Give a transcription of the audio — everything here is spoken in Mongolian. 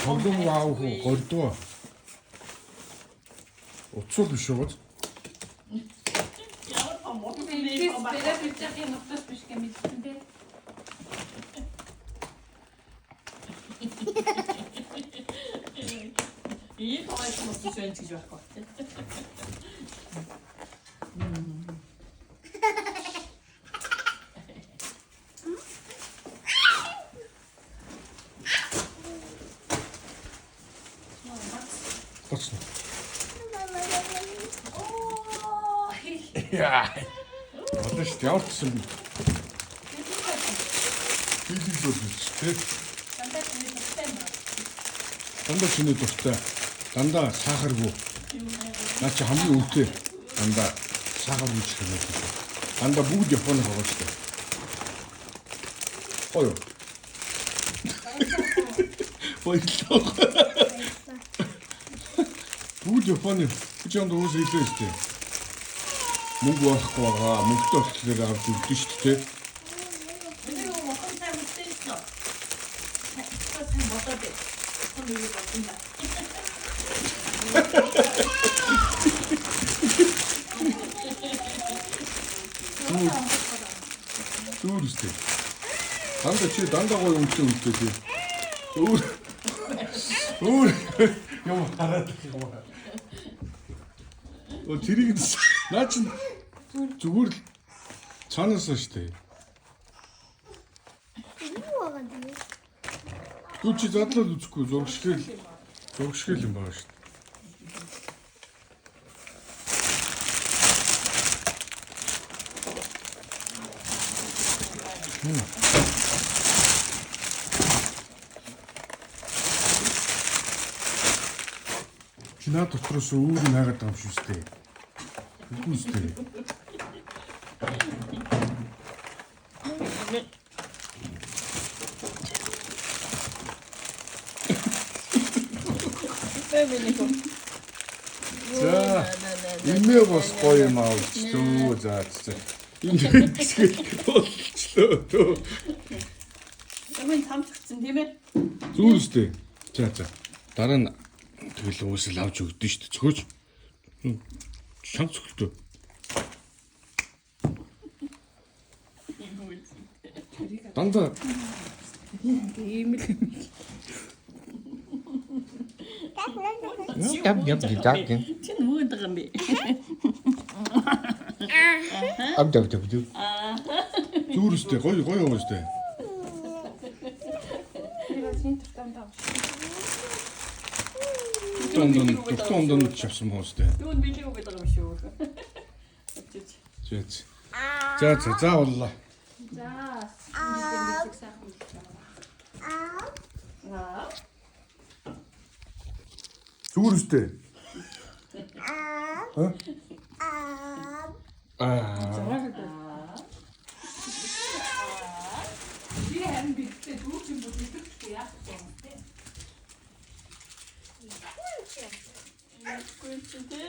Тоглоом аав гордоо. Уцул биш үү? Спера бичгийн нутас биш гэмэлсэн дээ. 이 더해서 먹기 좋아하는 게 좋을 것 같아. Точно. Яа. Одоо ч явуулсан. Хийх болчих тий. Дандаа чиний дуртай. Дандаа сахаргүй. Наа чи хамгийн өвтэй. Дандаа сахаргүй ч хэлээд. Дандаа бүгд Японы байгаа ч тий. Ой. Баярлалаа. Бүгд Японы чамд уус хэлээ шүү дээ. Мөнгө авахгүй байгаа. Мөнгөтэй болохоор авч өгдөө шүү дээ. 근데 이거 먹고 잘 못돼 있어. 이거 잘 먹어야 돼. 그럼 이거 먹는다. Зүгээр шүү дээ. Дандаа чи дандаа гоё өмчтэй үлдээ тий. Өөр юм хараад юм. Тэрийг наа чи зүгээр л цаанаасаа шүү дээ. Түр чи задлал үзэхгүй зургшгэл юм байна шүү дээ. Чинаа дотроос өөр нь хагаад байгаа юм шүү дээ. Үгүй шүү дээ. За, имээ бас гоё юм авчихлоо. За, имээ гисгэл болчихлоо төө. 그러면 다음 주쯤 되면 Зүгээр шүү дээ. За. Дараа нь тэгэл уусэл авч өгдөн шүү дээ. Цогөөч. Чанга цогөлтөө. Дандаа Ийм л. ям дидагин. 쟤는 뭐가 들어간대. Амдаг. Зүгээр шүү дээ. Гоё юм шүү дээ. Дуртан авсан байна шүү дээ. 이건 밀리고 들어가시오. 어쩌지? За боллоо. За. Ингээд сайхан болчихлоо. Зүгээр шүү дээ. Би харин битээ дүүч юм бол идэвхтэй яах вэ? 꿀치대.